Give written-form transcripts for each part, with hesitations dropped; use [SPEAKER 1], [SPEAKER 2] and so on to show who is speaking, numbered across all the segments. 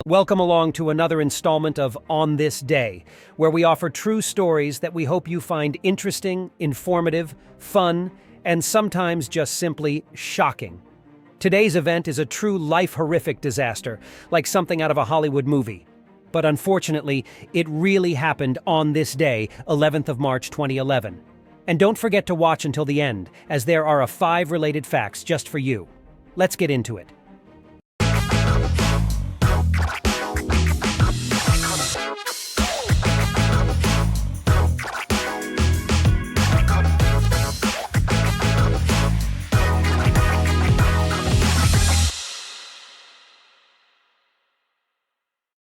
[SPEAKER 1] Welcome along to another installment of On This Day, where we offer true stories that we hope you find interesting, informative, fun, and sometimes just simply shocking. Today's event is a true life-horrific disaster, like something out of a Hollywood movie. But unfortunately, it really happened on this day, 11th of March 2011. And don't forget to watch until the end, as there are 5 related facts just for you. Let's get into it.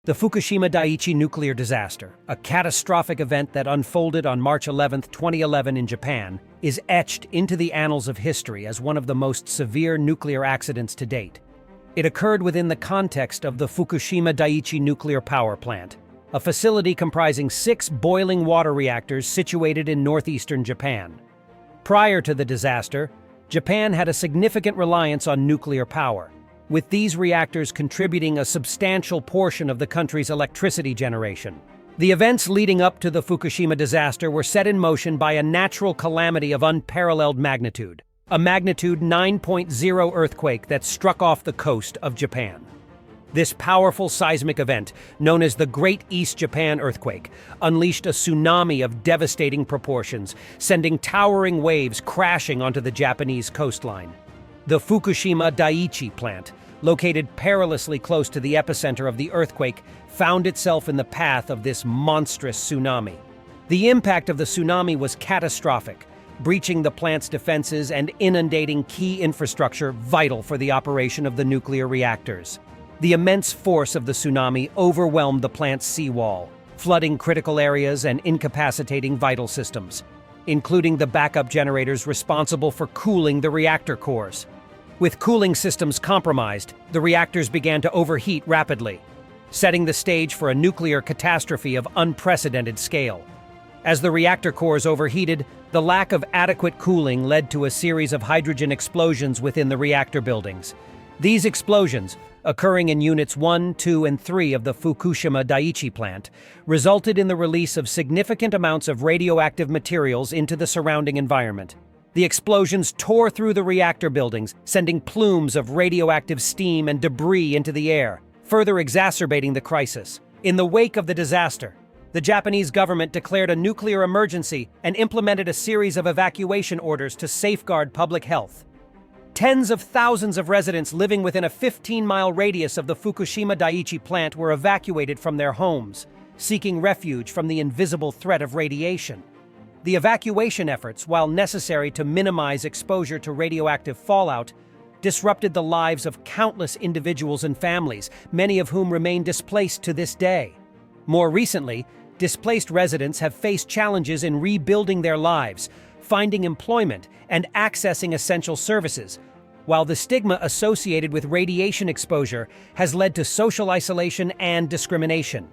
[SPEAKER 1] The Fukushima Daiichi nuclear disaster, a catastrophic event that unfolded on March 11, 2011 in Japan, is etched into the annals of history as one of the most severe nuclear accidents to date. It occurred within the context of the Fukushima Daiichi nuclear power plant, a facility comprising 6 boiling water reactors situated in northeastern Japan. Prior to the disaster, Japan had a significant reliance on nuclear power, with these reactors contributing a substantial portion of the country's electricity generation. The events leading up to the Fukushima disaster were set in motion by a natural calamity of unparalleled magnitude, a magnitude 9.0 earthquake that struck off the coast of Japan. This powerful seismic event, known as the Great East Japan Earthquake, unleashed a tsunami of devastating proportions, sending towering waves crashing onto the Japanese coastline. The Fukushima Daiichi plant, located perilously close to the epicenter of the earthquake, found itself in the path of this monstrous tsunami. The impact of the tsunami was catastrophic, breaching the plant's defenses and inundating key infrastructure vital for the operation of the nuclear reactors. The immense force of the tsunami overwhelmed the plant's seawall, flooding critical areas and incapacitating vital systems, including the backup generators responsible for cooling the reactor cores. With cooling systems compromised, the reactors began to overheat rapidly, setting the stage for a nuclear catastrophe of unprecedented scale. As the reactor cores overheated, the lack of adequate cooling led to a series of hydrogen explosions within the reactor buildings. These explosions, occurring in Units 1, 2, and 3 of the Fukushima Daiichi plant, resulted in the release of significant amounts of radioactive materials into the surrounding environment. The explosions tore through the reactor buildings, sending plumes of radioactive steam and debris into the air, further exacerbating the crisis. In the wake of the disaster, the Japanese government declared a nuclear emergency and implemented a series of evacuation orders to safeguard public health. Tens of thousands of residents living within a 15-mile radius of the Fukushima Daiichi plant were evacuated from their homes, seeking refuge from the invisible threat of radiation. The evacuation efforts, while necessary to minimize exposure to radioactive fallout, disrupted the lives of countless individuals and families, many of whom remain displaced to this day. More recently, displaced residents have faced challenges in rebuilding their lives, finding employment, and accessing essential services, while the stigma associated with radiation exposure has led to social isolation and discrimination.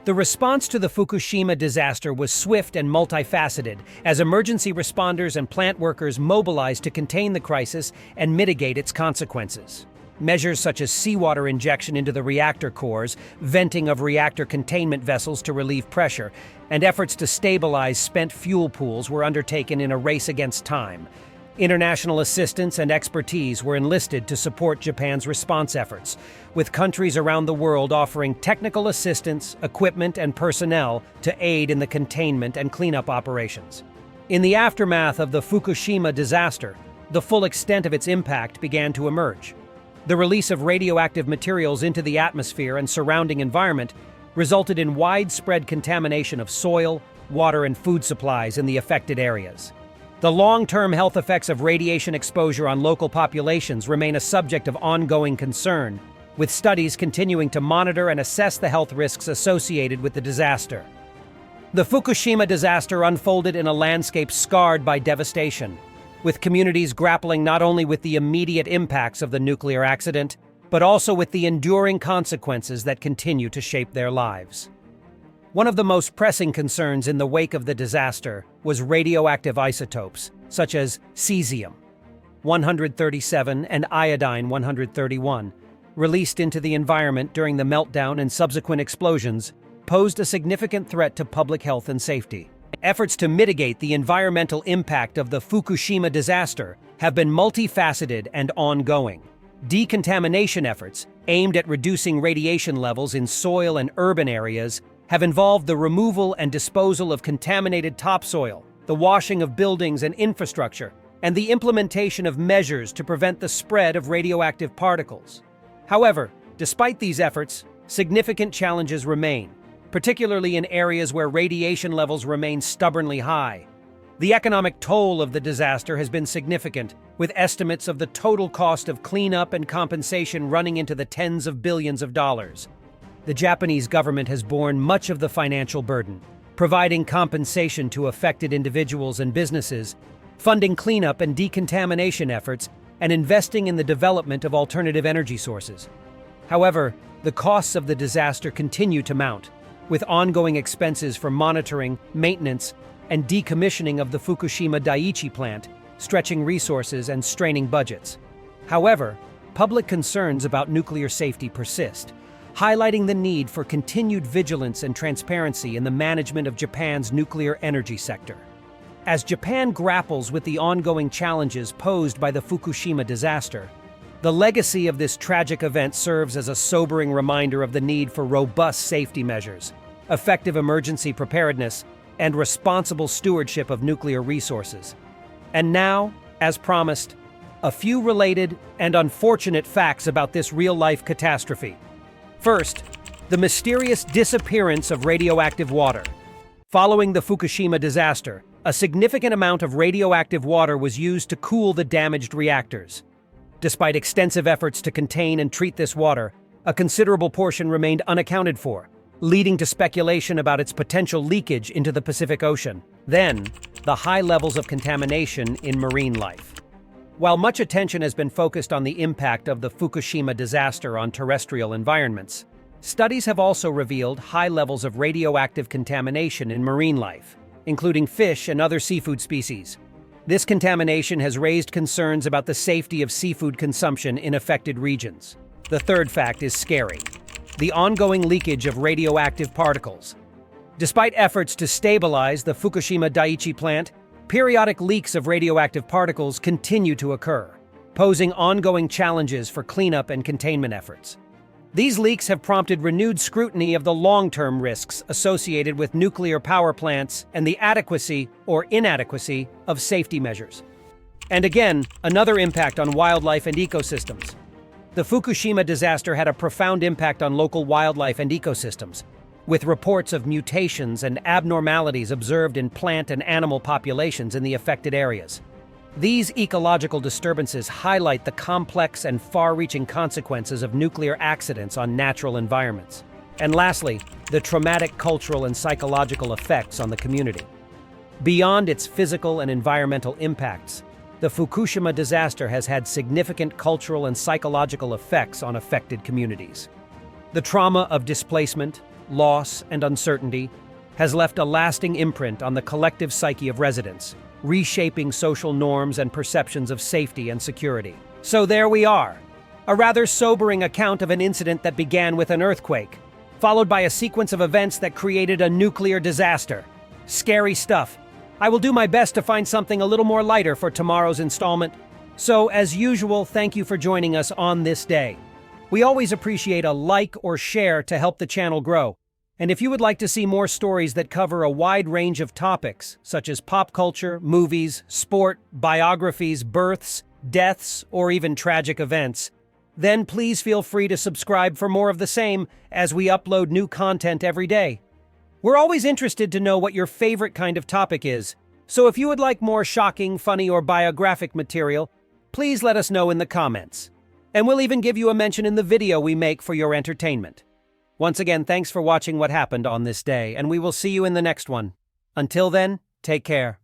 [SPEAKER 1] The response to the Fukushima disaster was swift and multifaceted, as emergency responders and plant workers mobilized to contain the crisis and mitigate its consequences. Measures such as seawater injection into the reactor cores, venting of reactor containment vessels to relieve pressure, and efforts to stabilize spent fuel pools were undertaken in a race against time. International assistance and expertise were enlisted to support Japan's response efforts, with countries around the world offering technical assistance, equipment, and personnel to aid in the containment and cleanup operations. In the aftermath of the Fukushima disaster, the full extent of its impact began to emerge. The release of radioactive materials into the atmosphere and surrounding environment resulted in widespread contamination of soil, water, and food supplies in the affected areas. The long-term health effects of radiation exposure on local populations remain a subject of ongoing concern, with studies continuing to monitor and assess the health risks associated with the disaster. The Fukushima disaster unfolded in a landscape scarred by devastation, with communities grappling not only with the immediate impacts of the nuclear accident, but also with the enduring consequences that continue to shape their lives. One of the most pressing concerns in the wake of the disaster was radioactive isotopes, such as cesium-137 and iodine-131, released into the environment during the meltdown and subsequent explosions, posed a significant threat to public health and safety. Efforts to mitigate the environmental impact of the Fukushima disaster have been multifaceted and ongoing. Decontamination efforts, aimed at reducing radiation levels in soil and urban areas, have involved the removal and disposal of contaminated topsoil, the washing of buildings and infrastructure, and the implementation of measures to prevent the spread of radioactive particles. However, despite these efforts, significant challenges remain, particularly in areas where radiation levels remain stubbornly high. The economic toll of the disaster has been significant, with estimates of the total cost of cleanup and compensation running into the tens of billions of dollars. The Japanese government has borne much of the financial burden, providing compensation to affected individuals and businesses, funding cleanup and decontamination efforts, and investing in the development of alternative energy sources. However, the costs of the disaster continue to mount, with ongoing expenses for monitoring, maintenance, and decommissioning of the Fukushima Daiichi plant, stretching resources and straining budgets. However, public concerns about nuclear safety persist, highlighting the need for continued vigilance and transparency in the management of Japan's nuclear energy sector. As Japan grapples with the ongoing challenges posed by the Fukushima disaster, the legacy of this tragic event serves as a sobering reminder of the need for robust safety measures, effective emergency preparedness, and responsible stewardship of nuclear resources. And now, as promised, a few related and unfortunate facts about this real-life catastrophe. First, the mysterious disappearance of radioactive water. Following the Fukushima disaster, a significant amount of radioactive water was used to cool the damaged reactors. Despite extensive efforts to contain and treat this water, a considerable portion remained unaccounted for, leading to speculation about its potential leakage into the Pacific Ocean. Then, the high levels of contamination in marine life. While much attention has been focused on the impact of the Fukushima disaster on terrestrial environments, studies have also revealed high levels of radioactive contamination in marine life, including fish and other seafood species. This contamination has raised concerns about the safety of seafood consumption in affected regions. The third fact is scary: the ongoing leakage of radioactive particles. Despite efforts to stabilize the Fukushima Daiichi plant, periodic leaks of radioactive particles continue to occur, posing ongoing challenges for cleanup and containment efforts. These leaks have prompted renewed scrutiny of the long-term risks associated with nuclear power plants and the adequacy or inadequacy of safety measures. And again, another impact on wildlife and ecosystems. The Fukushima disaster had a profound impact on local wildlife and ecosystems, with reports of mutations and abnormalities observed in plant and animal populations in the affected areas. These ecological disturbances highlight the complex and far-reaching consequences of nuclear accidents on natural environments. And lastly, the traumatic cultural and psychological effects on the community. Beyond its physical and environmental impacts, the Fukushima disaster has had significant cultural and psychological effects on affected communities. The trauma of displacement, loss, and uncertainty has left a lasting imprint on the collective psyche of residents, reshaping social norms and perceptions of safety and security. So there we are, a rather sobering account of an incident that began with an earthquake, followed by a sequence of events that created a nuclear disaster. Scary stuff. I will do my best to find something a little more lighter for tomorrow's installment. So, as usual, thank you for joining us on this day. We always appreciate a like or share to help the channel grow. And if you would like to see more stories that cover a wide range of topics, such as pop culture, movies, sport, biographies, births, deaths, or even tragic events, then please feel free to subscribe for more of the same as we upload new content every day. We're always interested to know what your favorite kind of topic is, so if you would like more shocking, funny, or biographic material, please let us know in the comments. And we'll even give you a mention in the video we make for your entertainment. Once again, thanks for watching What Happened on This Day, and we will see you in the next one. Until then, take care.